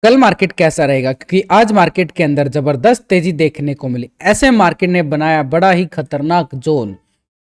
कल मार्केट कैसा रहेगा, क्योंकि आज मार्केट के अंदर जबरदस्त तेजी देखने को मिली। ऐसे मार्केट ने बनाया बड़ा ही खतरनाक जोन,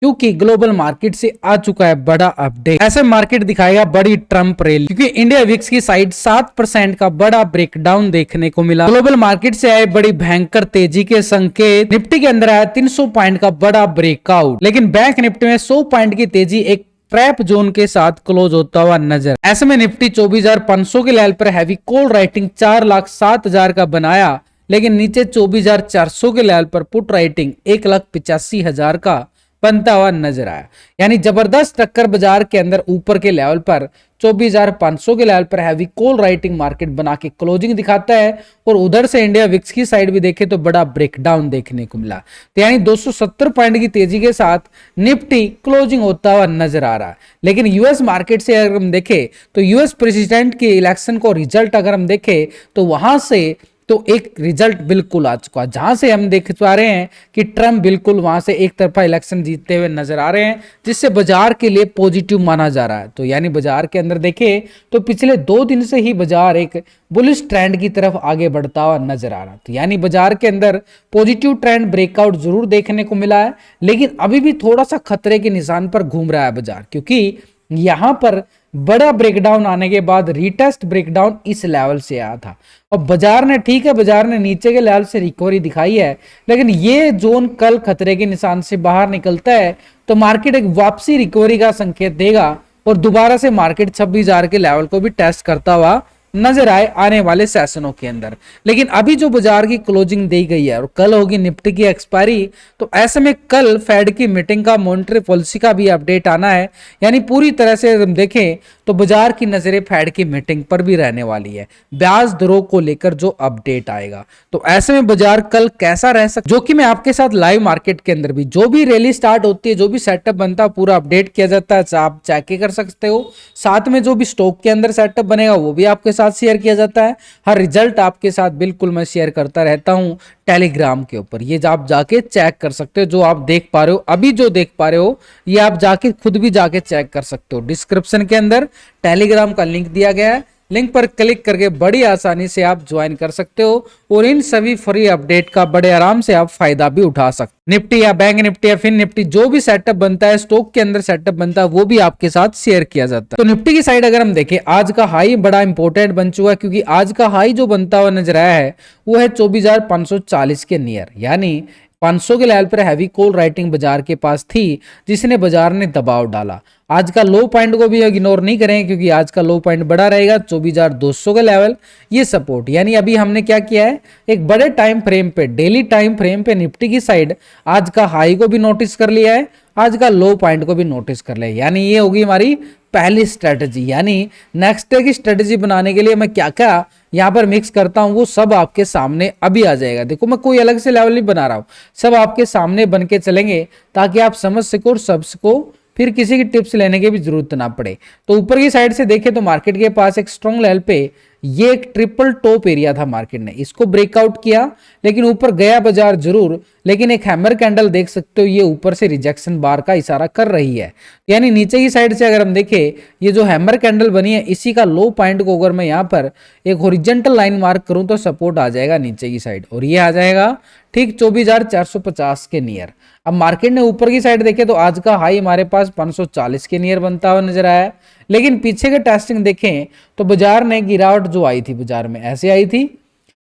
क्योंकि ग्लोबल मार्केट से आ चुका है बड़ा अपडेट। ऐसे मार्केट दिखाएगा बड़ी ट्रम्प रैली, क्योंकि इंडिया विक्स की साइड 7% का बड़ा ब्रेकडाउन देखने को मिला। ग्लोबल मार्केट से आए बड़ी भयंकर तेजी के संकेत। निफ्टी के अंदर आया 300 पॉइंट का बड़ा ब्रेकआउट, लेकिन बैंक निफ्टी में 100 पॉइंट की तेजी एक ट्रैप जोन के साथ क्लोज होता हुआ नजर। ऐसे में निफ्टी 24,500 के लेवल पर हैवी कॉल राइटिंग 4,07,000 का बनाया, लेकिन नीचे 24,400 के लेवल पर पुट राइटिंग 1,85,000 का बनता हुआ नजर आया। यानी जबरदस्त टक्कर बाजार के अंदर ऊपर के लेवल पर 24,500 के लेवल पर हैवी कॉल राइटिंग मार्केट बना के क्लोजिंग दिखाता है। और उधर से इंडिया विक्स की साइड भी देखे तो बड़ा ब्रेकडाउन देखने को मिला। तो यानी 270 पॉइंट की तेजी के साथ निफ्टी क्लोजिंग होता हुआ नजर आ रहा है। लेकिन यूएस मार्केट से अगर हम देखें तो यूएस प्रेसिडेंट के इलेक्शन को रिजल्ट अगर हम देखें तो वहां से तो एक रिजल्ट बिल्कुल आ चुका, जहां से हम देख पा रहे हैं कि ट्रम्प बिल्कुल वहां से एक तरफा इलेक्शन जीतते हुए नजर आ रहे हैं, जिससे बाजार के लिए पॉजिटिव माना जा रहा है। तो यानी बाजार के अंदर देखें तो पिछले 2 दिन से ही बाजार एक बुलिश ट्रेंड की तरफ आगे बढ़ता हुआ नजर आ रहा है। तो यानी बाजार के अंदर पॉजिटिव ट्रेंड ब्रेकआउट जरूर देखने को मिला है, लेकिन अभी भी थोड़ा सा खतरे के निशान पर घूम रहा है बाजार, क्योंकि यहां पर बड़ा ब्रेकडाउन आने के बाद रीटेस्ट ब्रेकडाउन इस लेवल से आया था और बाजार ने ठीक है, बाजार ने नीचे के लेवल से रिकवरी दिखाई है, लेकिन ये जोन कल खतरे के निशान से बाहर निकलता है तो मार्केट एक वापसी रिकवरी का संकेत देगा और दोबारा से मार्केट 26,000 के लेवल को भी टेस्ट करता हुआ नजर आए आने वाले सेशनों के अंदर। लेकिन अभी जो बाजार की क्लोजिंग दी गई है और कल होगी निफ्टी की एक्सपायरी, तो ऐसे में कल फेड की मीटिंग का मॉनेटरी पॉलिसी का भी अपडेट आना है। यानी पूरी तरह से हम देखें तो बाजार की नजरें फेड की मीटिंग पर भी रहने वाली है, ब्याज दरों को लेकर जो अपडेट आएगा। तो ऐसे में बाजार कल कैसा रह सकता, जो कि मैं आपके साथ लाइव मार्केट के अंदर भी जो भी रैली स्टार्ट होती है, जो भी सेटअप बनता है, पूरा अपडेट किया जाता है, आप चेक कर सकते हो। साथ में जो भी स्टॉक के अंदर सेटअप बनेगा वो भी आपके साथ शेयर किया जाता है। हर रिजल्ट आपके साथ बिल्कुल मैं शेयर करता रहता हूं टेलीग्राम के ऊपर, ये आप जाके चेक कर सकते हो। जो आप देख पा रहे हो, अभी जो देख पा रहे हो, ये आप जाके खुद भी जाके चेक कर सकते हो। डिस्क्रिप्शन के अंदर टेलीग्राम का लिंक दिया गया है, लिंक पर क्लिक करके बड़ी आसानी से आप ज्वाइन कर सकते हो और इन सभी फ्री अपडेट का बड़े आराम से आप फायदा भी उठा सकते हो। निफ्टी या बैंक निफ्टी या फिर निफ्टी जो भी सेटअप बनता है, स्टॉक के अंदर सेटअप बनता है, वो भी आपके साथ शेयर किया जाता है। तो निफ्टी की साइड अगर हम देखें, आज का हाई बड़ा इंपॉर्टेंट बन चुका है, क्योंकि आज का हाई जो बनता हुआ नजर आया है वो है 24,540 के नियर। यानी 500 के लेवल पर हैवी कॉल राइटिंग बाजार के पास थी, जिसने बाजार ने दबाव डाला। आज का लो पॉइंट को भी इग्नोर नहीं करें, क्योंकि आज का लो पॉइंट बड़ा रहेगा 24,200 का लेवल, ये सपोर्ट। यानी अभी हमने क्या किया है, एक बड़े टाइम फ्रेम पे, डेली टाइम फ्रेम पे निफ्टी की साइड आज का हाई को भी नोटिस कर लिया है, आज का लो पॉइंट को भी नोटिस कर लिया। यानी ये होगी हमारी पहली स्ट्रेटजी। यानी नेक्स्ट डे की स्ट्रेटजी बनाने के लिए मैं क्या क्या यहाँ पर मिक्स करता हूँ वो सब आपके सामने अभी आ जाएगा। देखो, मैं कोई अलग से लेवल नहीं बना रहा हूँ, सब आपके सामने बन के चलेंगे ताकि आप समझ सको और सबको फिर किसी की टिप्स लेने की भी जरूरत ना पड़े। तो ऊपर की साइड से देखें तो मार्केट के पास एक स्ट्रॉन्ग लेवल पे ये एक ट्रिपल टॉप एरिया था, मार्केट ने इसको ब्रेकआउट किया, लेकिन ऊपर गया बाजार जरूर, लेकिन एक हैमर कैंडल देख सकते हो, ये ऊपर से रिजेक्शन बार का इशारा कर रही है। यानी नीचे की साइड से अगर हम देखें, ये जो हैमर कैंडल बनी है, इसी का लो पॉइंट को अगर मैं यहाँ पर एक हॉरिजॉन्टल लाइन मार्क करूं तो सपोर्ट आ जाएगा नीचे की साइड, और ये आ जाएगा ठीक 24,450 के नियर। अब मार्केट ने ऊपर की साइड देखे तो आज का हाई हमारे पास 540 के नियर बनता हुआ नजर आया, लेकिन पीछे के टेस्टिंग देखें तो बाजार ने गिरावट जो आई थी बाजार में ऐसे आई थी,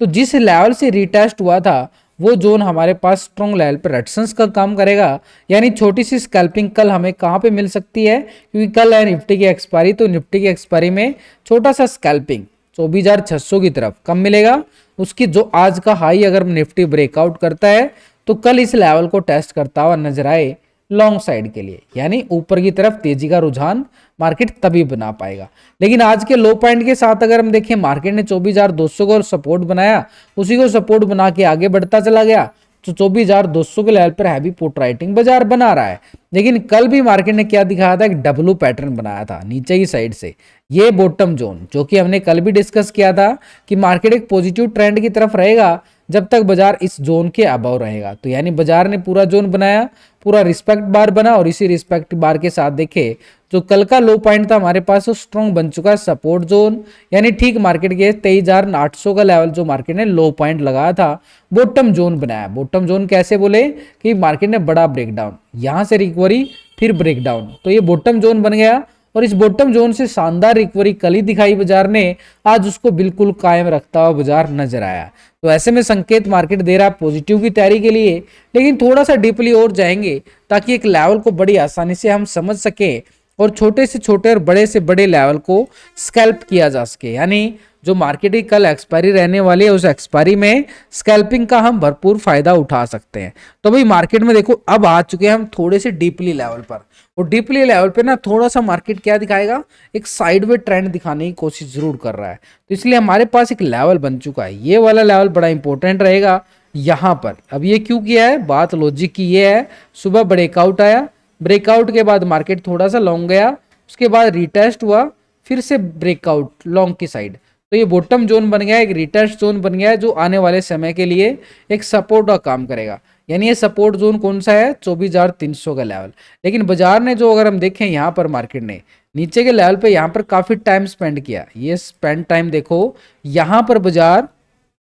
तो जिस लेवल से रिटेस्ट हुआ था वो जोन हमारे पास स्ट्रॉन्ग लेवल पर रेजिस्टेंस का काम करेगा। यानी छोटी सी स्कैल्पिंग कल हमें कहाँ पे मिल सकती है, क्योंकि कल है निफ्टी की एक्सपायरी, तो निफ्टी की एक्सपायरी में छोटा सा स्कैल्पिंग 24,600 की तरफ कम मिलेगा। उसकी जो आज का हाई अगर निफ्टी ब्रेकआउट करता है तो कल इस लेवल को टेस्ट करता हुआ नजर आए लॉन्ग साइड के लिए, यानी ऊपर की तरफ तेजी का रुझान मार्केट तभी बना पाएगा। लेकिन आज के लो पॉइंट के साथ अगर हम देखें, मार्केट ने 24,200 को सपोर्ट बनाया, उसी को सपोर्ट बना के आगे बढ़ता चला गया, तो 24,200 के लेवल पर हैवी पुट राइटिंग बाजार बना रहा है। लेकिन कल भी मार्केट ने क्या दिखाया था, एक डब्लू पैटर्न बनाया था नीचे की साइड से, ये बॉटम जोन, जो कि हमने कल भी डिस्कस किया था कि मार्केट एक पॉजिटिव ट्रेंड की तरफ रहेगा जब तक बाजार इस जोन के अबव रहेगा। तो यानी बाजार ने पूरा जोन बनाया, पूरा रिस्पेक्ट बार बना, और इसी रिस्पेक्ट बार के साथ देखे जो कल का लो पॉइंट था हमारे पास वो स्ट्रॉन्ग बन चुका है सपोर्ट जोन, यानी ठीक मार्केट के 23,800 का लेवल जो मार्केट ने लो पॉइंट लगाया था बॉटम जोन बनाया। बॉटम जोन कैसे बोले कि मार्केट ने बड़ा ब्रेकडाउन, यहां से रिकवरी फिर ब्रेकडाउन, तो ये बॉटम जोन बन गया और इस बॉटम जोन से शानदार रिकवरी कल ही दिखाई बाजार ने, आज उसको बिल्कुल कायम रखता हुआ बाजार नजर आया। तो ऐसे में संकेत मार्केट दे रहा है पॉजिटिव की तैयारी के लिए, लेकिन थोड़ा सा डीपली और जाएंगे ताकि एक लेवल को बड़ी आसानी से हम समझ सके और छोटे से छोटे और बड़े से बड़े लेवल को स्कैल्प किया जा सके। यानी जो मार्केट की कल एक्सपायरी रहने वाली है उस एक्सपायरी में स्कैल्पिंग का हम भरपूर फायदा उठा सकते हैं। तो भाई मार्केट में देखो अब आ चुके हैं हम थोड़े से डीपली लेवल पर, और डीपली लेवल पे ना थोड़ा सा मार्केट क्या दिखाएगा, एक साइडवे ट्रेंड दिखाने की कोशिश जरूर कर रहा है। तो इसलिए हमारे पास एक लेवल बन चुका है, ये वाला लेवल बड़ा इंपॉर्टेंट रहेगा यहाँ पर। अब ये क्यों किया है, बात लॉजिक की ये है, सुबह ब्रेकआउट आया, ब्रेकआउट के बाद मार्केट थोड़ा सा लॉन्ग गया, उसके बाद रिटेस्ट हुआ, फिर से ब्रेकआउट लॉन्ग की साइड, तो ये बॉटम जोन बन गया, एक रिटेस्ट जोन बन गया है जो आने वाले समय के लिए एक सपोर्ट का काम करेगा। यानी ये सपोर्ट जोन कौन सा है, 24,300 का लेवल। लेकिन बाजार ने जो अगर हम देखें यहाँ पर मार्केट ने नीचे के लेवल पे यहाँ पर काफी टाइम स्पेंड किया, ये स्पेंड टाइम देखो यहाँ पर बाजार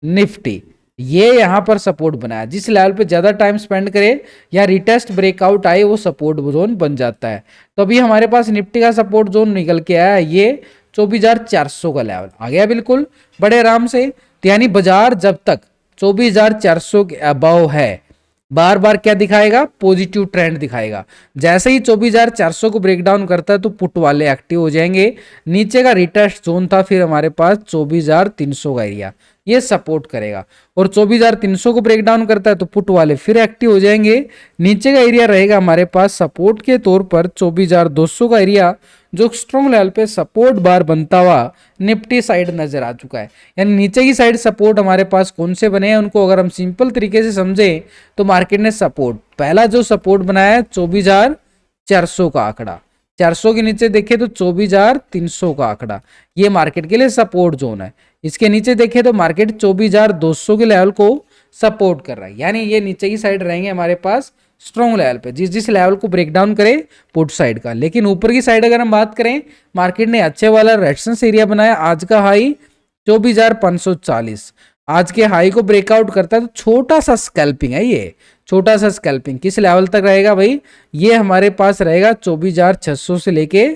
निफ्टी ये यहाँ पर सपोर्ट बनाया, जिस लेवल पे ज्यादा टाइम स्पेंड करे या रिटेस्ट ब्रेकआउट आए वो सपोर्ट जोन बन जाता है। तो अभी हमारे पास निफ्टी का सपोर्ट जोन निकल के आया है, ये 24,400 का लेवल आ गया बिल्कुल बड़े आराम से। तो यानी बाजार जब तक 24,400 के अबव है बार बार क्या दिखाएगा, पॉजिटिव ट्रेंड दिखाएगा। जैसे ही 24,400 को ब्रेक डाउन करता है तो पुट वाले एक्टिव हो जाएंगे। नीचे का रिटेस्ट जोन था फिर हमारे पास 24,300 का एरिया, ये सपोर्ट करेगा, और 24,300 को ब्रेक डाउन करता है तो पुट वाले फिर एक्टिव हो जाएंगे। नीचे का एरिया रहेगा हमारे पास सपोर्ट के तौर पर 24,200 का एरिया, जो स्ट्रॉन्ग लेवल पे सपोर्ट बार बनता हुआ निफ्टी साइड नजर आ चुका है। यानी नीचे की साइड सपोर्ट हमारे पास कौन से बने हैं, उनको अगर हम सिंपल तरीके से समझे तो मार्केट ने सपोर्ट, पहला जो सपोर्ट बनाया है 24,400 का आंकड़ा, 400 के नीचे देखे तो 24,300 का आंकड़ा, ये मार्केट के लिए सपोर्ट जोन है। इसके नीचे देखे तो मार्केट 24,200 के लेवल को सपोर्ट कर रहा है। यानी ये नीचे की साइड रहेंगे हमारे पास स्ट्रॉन्ग लेवल पे, जिस लेवल को ब्रेक डाउन करे पुट साइड का। लेकिन ऊपर की साइड अगर हम बात करें, मार्केट ने अच्छे वाला रेजिस्टेंस एरिया बनाया, आज का हाई 24,540, आज के हाई को ब्रेकआउट करता है तो छोटा सा स्कैल्पिंग है, ये छोटा सा स्कैल्पिंग किस लेवल तक रहेगा भाई, ये हमारे पास रहेगा 24,600 से लेके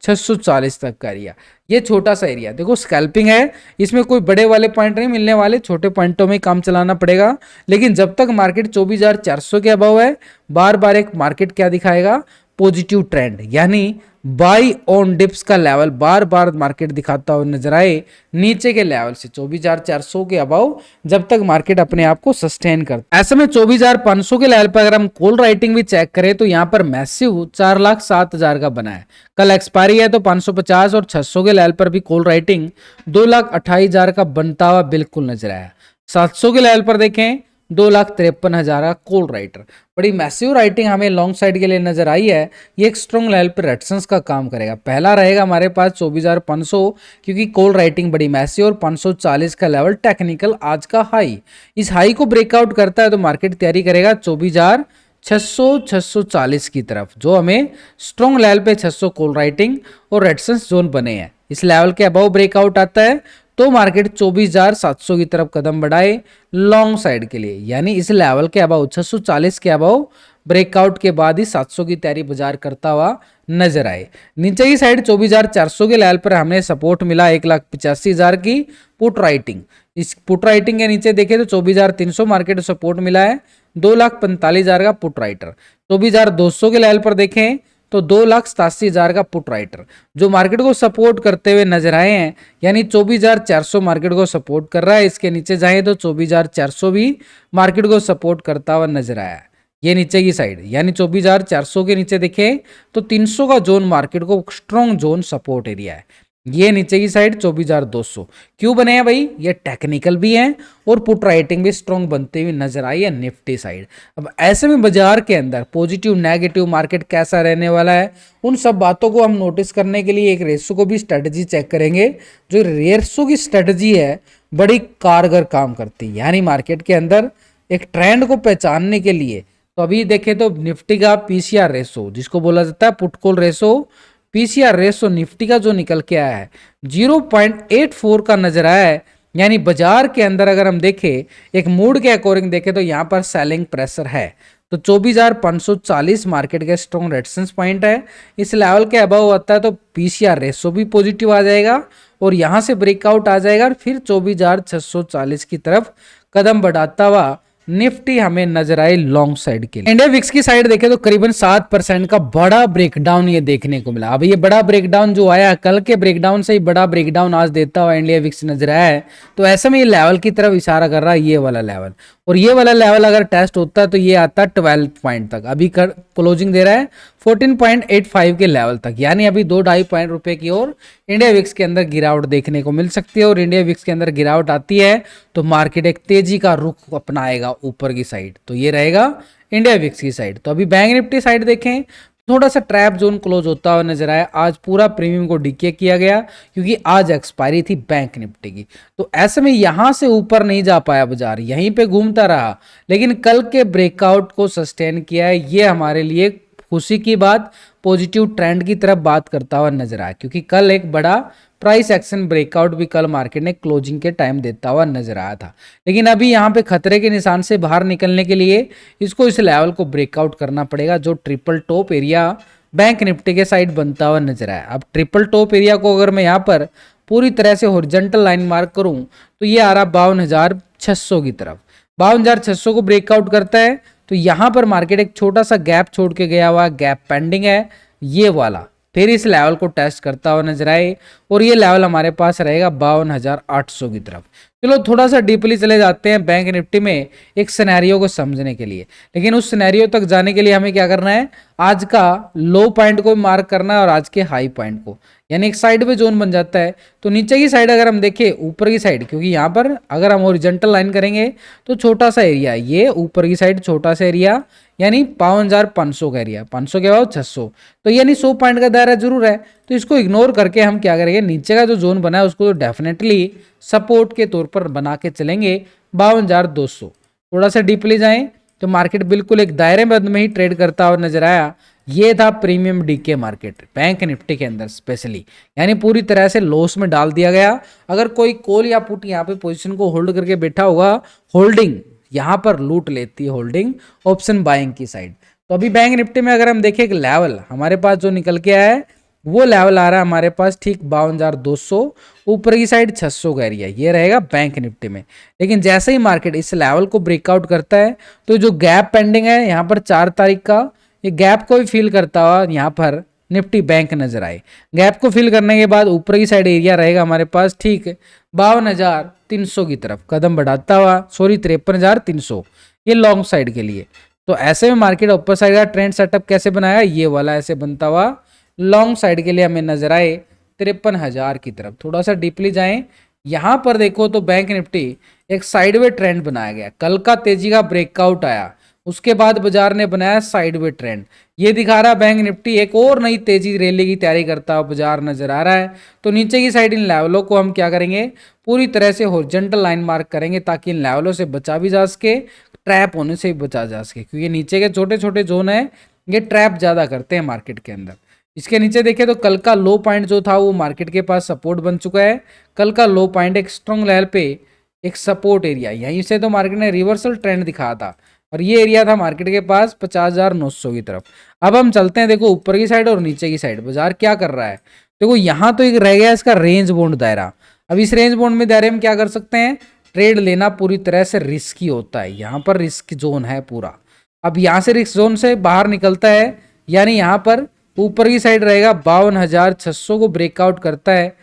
640 तक का एरिया, ये छोटा सा एरिया देखो स्कैल्पिंग है, इसमें कोई बड़े वाले पॉइंट नहीं मिलने वाले, छोटे पॉइंटों में काम चलाना पड़ेगा। लेकिन जब तक मार्केट 24,400 के अबव है, बार बार एक मार्केट क्या दिखाएगा, पॉजिटिव ट्रेंड, यानी बाई ऑन डिप्स का लेवल बार बार मार्केट दिखाता हुआ नजर आए नीचे के लेवल से 24,400 के अबव, जब तक मार्केट अपने आप को सस्टेन करता है। ऐसे में 24,500 के लेवल पर अगर हम कॉल राइटिंग भी चेक करें तो यहाँ पर मैसिव 4,07,000 का बना है, कल एक्सपायरी है तो 550 और 600 के लेवल पर भी कॉल राइटिंग 2,28,000 का बनता हुआ बिल्कुल नजर आया। 700 के लेवल पर देखें 2,53,000 का कॉल राइटर, बड़ी मैसिव राइटिंग हमें लॉन्ग साइड के लिए नजर आई है। ये एक स्ट्रॉन्ग लेवल पर रेजिस्टेंस का काम करेगा। पहला रहेगा हमारे पास 24,500, क्योंकि कॉल राइटिंग बड़ी मैसिव, और 540 का लेवल टेक्निकल आज का हाई, इस हाई को ब्रेकआउट करता है तो मार्केट तैयारी करेगा 24,600-640 की तरफ, जो हमें स्ट्रॉन्ग लेवल पे 600 कॉल राइटिंग और रेजिस्टेंस जोन बने हैं। इस लेवल के अबव ब्रेकआउट आता है तो मार्केट 24,700 की तरफ कदम बढ़ाए लॉन्ग साइड के लिए, यानी इस लेवल के अबव 640 के अबव ब्रेकआउट के बाद ही 700 की तैयारी बाजार करता हुआ नजर आए। नीचे की साइड 24,400 के लेवल पर हमें सपोर्ट मिला 1,85,000 की पुट राइटिंग, इस पुट राइटिंग के नीचे देखे तो 24,300 मार्केट सपोर्ट मिला है, 2,45,000 का पुट राइटर। 24,200 के लेवल पर देखें तो 2,87,000 का पुट राइटर, जो मार्केट को सपोर्ट करते हुए नजर आए हैं, यानी 24,400 मार्केट को सपोर्ट कर रहा है। इसके नीचे जाए तो 24,400 भी मार्केट को सपोर्ट करता हुआ नजर आया है, ये नीचे की साइड, यानी 24,400 के नीचे देखें तो 300 का जोन मार्केट को स्ट्रॉन्ग जोन सपोर्ट एरिया है। ये नीचे की साइड 24,200 क्यों बने हैं भाई, ये टेक्निकल भी हैं और पुट राइटिंग भी स्ट्रॉन्ग बनते हुए नजर आई है निफ्टी साइड। अब ऐसे में बाजार के अंदर पॉजिटिव नेगेटिव मार्केट कैसा रहने वाला है, उन सब बातों को हम नोटिस करने के लिए एक रेशो को भी स्ट्रेटजी चेक करेंगे। जो रेशो की स्ट्रेटजी है बड़ी कारगर काम करती है, यानी मार्केट के अंदर एक ट्रेंड को पहचानने के लिए। तो अभी देखें तो निफ्टी का पीसीआर रेशो जिसको बोला जाता है put call ratio PCR ratio Nifty का जो निकल के आया है 0.84 का नजर आया है। यानी बाजार के अंदर अगर हम देखें एक मूड के अकॉर्डिंग देखें तो यहाँ पर सेलिंग प्रेशर है। तो 24,540 मार्केट का स्ट्रॉन्ग रेजिस्टेंस पॉइंट है। इस लेवल के अबव आता है तो पीसीआर रेशो भी पॉजिटिव आ जाएगा और यहाँ से ब्रेकआउट आ जाएगा और फिर 24,640 की तरफ कदम बढ़ाता हुआ निफ्टी हमें नजर आए लॉन्ग साइड के लिए। इंडिया विक्स की साइड देखें तो करीबन 7% का बड़ा ब्रेकडाउन ये देखने को मिला। अब ये बड़ा ब्रेकडाउन जो आया कल के ब्रेकडाउन से ही बड़ा ब्रेकडाउन आज देता हुआ इंडिया विक्स नजर आया है। तो ऐसे में ये लेवल की तरफ इशारा कर रहा है, ये वाला लेवल, और ये वाला लेवल अगर टेस्ट होता है तो ये आता है 12 पॉइंट तक। अभी क्लोजिंग दे रहा है 14.85 के लेवल तक, यानी अभी 2-2.5 पॉइंट रुपए की ओर इंडिया विक्स के अंदर गिरावट देखने को मिल सकती है। और इंडिया विक्स के अंदर गिरावट आती है तो मार्केट एक तेजी का रुख अपनाएगा ऊपर की साइड। तो ये रहेगा इंडिया विक्स की साइड। तो अभी बैंक निफ्टी साइड देखें, थोड़ा सा ट्रैप जोन क्लोज होता हुआ नजर आया। आज पूरा प्रीमियम को डीके किया गया क्योंकि आज एक्सपायरी थी बैंक निफ्टी की। तो ऐसे में यहां से ऊपर नहीं जा पाया बाजार, यहीं पे घूमता रहा, लेकिन कल के ब्रेकआउट को सस्टेन किया है। ये हमारे लिए खुशी की बात, पॉजिटिव ट्रेंड की तरफ बात करता हुआ नजर आया, क्योंकि कल एक बड़ा प्राइस एक्शन ब्रेकआउट भी कल मार्केट ने क्लोजिंग के टाइम देता हुआ नजर आया था। लेकिन अभी यहाँ पे खतरे के निशान से बाहर निकलने के लिए इसको इस लेवल को ब्रेकआउट करना पड़ेगा, जो triple top area bank Nifty के साइड बनता हुआ नजर आया। अब ट्रिपल टॉप एरिया को अगर मैं यहाँ पर पूरी तरह से हॉरिजॉन्टल लाइन मार्क करूं तो ये आ रहा 52,600 की तरफ। 52,600 को ब्रेकआउट करता है तो यहाँ पर मार्केट एक छोटा सा गैप छोड़ के गया हुआ, गैप पेंडिंग है ये वाला, फिर इस लेवल को टेस्ट करता हुआ नजर आए और ये लेवल हमारे पास रहेगा 52,800 की तरफ। चलो थोड़ा सा डीपली चले जाते हैं बैंक निफ्टी में एक सिनेरियो को समझने के लिए। लेकिन उस सिनेरियो तक जाने के लिए हमें क्या करना है, आज का लो पॉइंट को मार्क करना है और आज के हाई पॉइंट को, यानी एक साइड पे जोन बन जाता है। तो नीचे की साइड अगर हम देखें ऊपर की साइड, क्योंकि यहाँ पर अगर हम ओरिजेंटल लाइन करेंगे तो छोटा सा एरिया है, ये ऊपर की साइड छोटा सा एरिया यानी 52,500 का एरिया, 500 के बाद 600, तो यानी 100 पॉइंट का दायरा जरूर है। तो इसको इग्नोर करके हम क्या करेंगे, नीचे का जो जोन बना है उसको तो डेफिनेटली सपोर्ट के तौर पर बना के चलेंगे 52,200। थोड़ा सा डीपली जाएं तो मार्केट बिल्कुल एक दायरे में ही ट्रेड करता हुआ नजर आया। ये था premium DK market bank Nifty के अंदर स्पेशली, यानी पूरी तरह से लॉस में डाल दिया गया। अगर कोई कॉल या पुट यहाँ पे पोजीशन को होल्ड करके बैठा होगा, होल्डिंग यहाँ पर लूट लेती है, होल्डिंग ऑप्शन बाइंग की साइड। तो अभी बैंक निफ्टी में अगर हम देखें एक लेवल हमारे पास जो निकल के आया है वो लेवल आ रहा है हमारे पास ठीक 52,200, ऊपर की साइड 600 का एरिया, ये रहेगा बैंक निफ्टी में। लेकिन जैसे ही मार्केट इस लेवल को ब्रेकआउट करता है तो जो गैप पेंडिंग है यहाँ पर 4 तारीख का, ये गैप को भी फिल करता हुआ यहाँ पर निफ्टी बैंक नजर आए। गैप को फिल करने के बाद ऊपर की साइड एरिया रहेगा हमारे पास ठीक 52,300 की तरफ कदम बढ़ाता हुआ, 53,300, ये लॉन्ग साइड के लिए। तो ऐसे में मार्केट ऊपर साइड का ट्रेंड सेटअप कैसे बनाया, ये वाला ऐसे बनता हुआ लॉन्ग साइड के लिए हमें नजर आए 53,000 की तरफ। थोड़ा सा डीपली जाएं, यहां पर देखो तो बैंक निफ्टी एक साइडवे ट्रेंड बनाया गया, कल का तेजी का ब्रेकआउट आया, उसके बाद बाजार ने बनाया साइडवे ट्रेंड। ये दिखा रहा बैंक निफ्टी एक और नई तेजी रैली की तैयारी करता हुआ बाजार नजर आ रहा है। तो नीचे की साइड इन लेवलों को हम क्या करेंगे, पूरी तरह से हॉरिजॉन्टल लाइन मार्क करेंगे ताकि इन लेवलों से बचा भी जा सके, ट्रैप होने से भी बचा जा सके, क्योंकि नीचे के छोटे छोटे जोन है ये ट्रैप ज्यादा करते हैं मार्केट के अंदर। इसके नीचे देखें तो कल का लो पॉइंट जो था वो मार्केट के पास सपोर्ट बन चुका है। कल का लो पॉइंट एक स्ट्रॉन्ग लेवल पे एक सपोर्ट एरिया, यहीं से तो मार्केट ने रिवर्सल ट्रेंड दिखाया था और ये एरिया था मार्केट के पास 50,900 की तरफ। अब हम चलते हैं देखो ऊपर की साइड और नीचे की साइड बाजार क्या कर रहा है। देखो यहाँ तो एक रह गया इसका रेंज बाउंड दायरा। अब इस रेंज बाउंड में दायरे में क्या कर सकते हैं, ट्रेड लेना पूरी तरह से रिस्की होता है, यहाँ पर रिस्क जोन है पूरा। अब यहाँ से रिस्क जोन से बाहर निकलता है, यानी यहाँ पर ऊपर की साइड रहेगा 52,600 को ब्रेकआउट करता है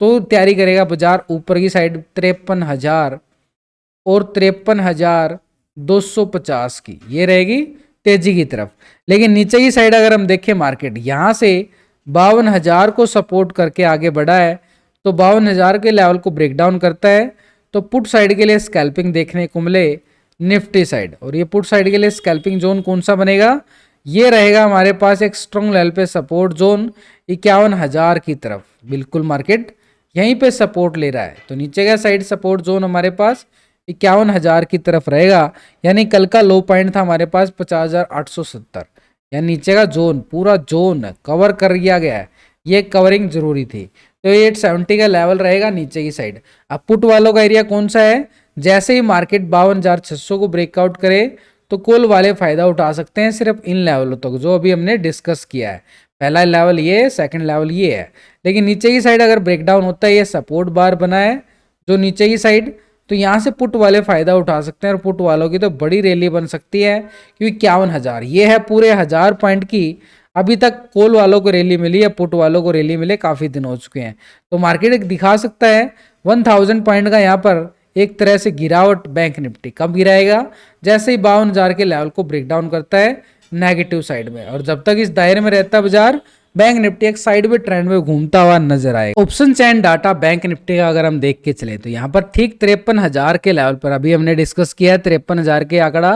तो तैयारी करेगा बाजार ऊपर की साइड 53,000 और 53,250 की, ये रहेगी तेजी की तरफ। लेकिन नीचे की साइड अगर हम देखें मार्केट यहाँ से 52,000 को सपोर्ट करके आगे बढ़ा है तो 52,000 के लेवल को ब्रेकडाउन करता है तो पुट साइड के लिए स्कैल्पिंग देखने को मिले निफ्टी साइड। और ये पुट साइड के लिए स्कैल्पिंग जोन कौन सा बनेगा, ये रहेगा हमारे पास एक स्ट्रॉन्ग लेवल पे सपोर्ट जोन 51,000 की तरफ। बिल्कुल मार्केट यहीं पे सपोर्ट ले रहा है तो नीचे का साइड सपोर्ट जोन हमारे पास 51,000 की तरफ रहेगा। यानी कल का लो पॉइंट था हमारे पास 50,870, यानी नीचे का जोन पूरा जोन कवर कर लिया गया है ये कवरिंग जरूरी थी। तो 870 का लेवल रहेगा नीचे की साइड। अब पुट वालों का एरिया कौन सा है, जैसे ही मार्केट 52,600 को ब्रेकआउट करे तो कॉल वाले फायदा उठा सकते हैं सिर्फ इन लेवलों तक जो अभी हमने डिस्कस किया है। पहला लेवल ये है, सेकंड लेवल ये है। लेकिन नीचे की साइड अगर ब्रेकडाउन होता है, ये सपोर्ट बार बना है जो नीचे की साइड, तो यहाँ से पुट वाले फायदा उठा सकते हैं और पुट वालों की तो बड़ी रैली बन सकती है, क्योंकि 51,000 ये है पूरे 1000 पॉइंट की अभी तक कॉल वालों को रैली मिली है, पुट वालों को रैली मिले काफी दिन हो चुके हैं। तो मार्केट एक दिखा सकता है 1000 पॉइंट का यहाँ पर एक तरह से गिरावट। बैंक निफ्टी कब गिराएगा, जैसे ही 52,000 के लेवल को ब्रेक डाउन करता है नेगेटिव साइड में, और जब तक इस दायरे में रहता है बाजार, बैंक निफ्टी एक साइड में ट्रेंड में घूमता हुआ नजर आएगा। ऑप्शन चैन डाटा बैंक निफ्टी का अगर हम देख के चले तो यहाँ पर ठीक 53,000 के लेवल पर अभी हमने डिस्कस किया है 53,000 के आंकड़ा।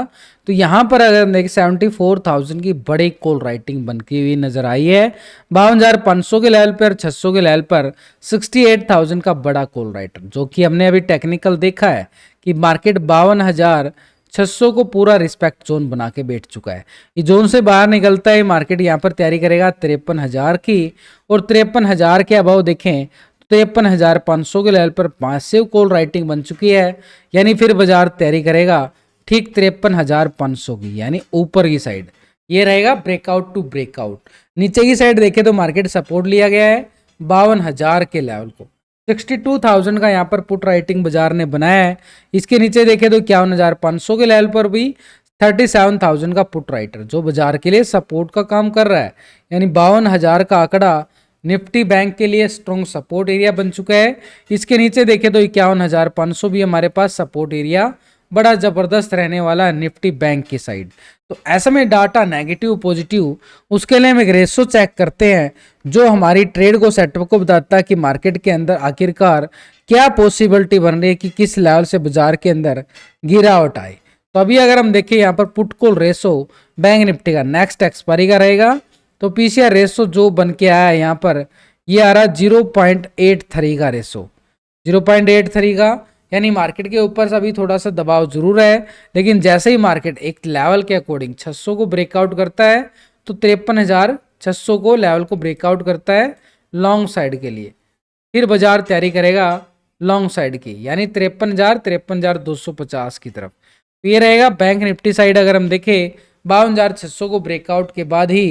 तो यहाँ पर अगर हम देखें 74,000 की बड़ी कॉल राइटिंग बनती हुई नजर आई है। 52,500 के लेवल पर, 600 के लेवल पर 68,000 का बड़ा कॉल राइटर, जो कि हमने अभी टेक्निकल देखा है कि मार्केट 52,600 को पूरा रिस्पेक्ट जोन बना के बैठ चुका है। ये जोन से बाहर निकलता है मार्केट यहाँ पर तैयारी करेगा 53,000 की, और 53,000 के अभाव देखें तो 53,500 के लेवल पर मासिव कॉल राइटिंग बन चुकी है। यानी फिर बाजार तैयारी करेगा ठीक 53,500 की, यानी ऊपर की साइड ये रहेगा ब्रेकआउट टू ब्रेकआउट। नीचे की साइड देखें तो मार्केट सपोर्ट लिया गया है 52,000 के लेवल को। 62,000 का यहाँ पर पुट राइटिंग बाजार ने बनाया है। इसके नीचे देखें तो 51,500 के लेवल पर भी 37,000 का पुट राइटर जो बाजार के लिए सपोर्ट का काम कर रहा है। यानी 52,000 का आंकड़ा निफ्टी बैंक के लिए स्ट्रॉन्ग सपोर्ट एरिया बन चुका है। इसके नीचे देखें तो 51,500 भी हमारे पास सपोर्ट एरिया बड़ा जबरदस्त रहने वाला है निफ्टी बैंक की साइड। तो ऐसे में डाटा नेगेटिव पॉजिटिव, उसके लिए हम एक रेशो चेक करते हैं जो हमारी ट्रेड को सेटअप को बताता है कि मार्केट के अंदर आखिरकार क्या पॉसिबिलिटी बन रही है कि किस लेवल से बाजार के अंदर गिरावट आए। तो अभी अगर हम देखें यहाँ पर put call ratio bank Nifty का नेक्स्ट एक्सपायरी का रहेगा, तो पीसीआर रेशो जो बन के आया है यहाँ पर ये आ रहा 0.83 का रेशो, 0.83 का। यानी मार्केट के ऊपर से अभी थोड़ा सा दबाव जरूर है, लेकिन जैसे ही मार्केट एक लेवल के अकॉर्डिंग 600 को ब्रेकआउट करता है तो 53,600 को लेवल को ब्रेकआउट करता है लॉन्ग साइड के लिए, फिर बाजार तैयारी करेगा लॉन्ग साइड की, यानी 53,000 53,250 की तरफ। तो ये रहेगा बैंक निफ्टी साइड। अगर हम देखें 52,600 को ब्रेकआउट के बाद ही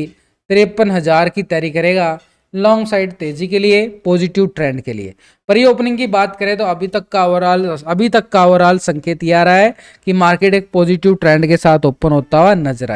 53,000 की तैयारी करेगा लॉन्ग साइड तेजी के लिए, पॉजिटिव ट्रेंड के लिए। पर ये ओपनिंग की बात करें तो अभी तक का ओवरऑल संकेत ये आ रहा है कि मार्केट एक पॉजिटिव ट्रेंड के साथ ओपन होता हुआ नजर आए।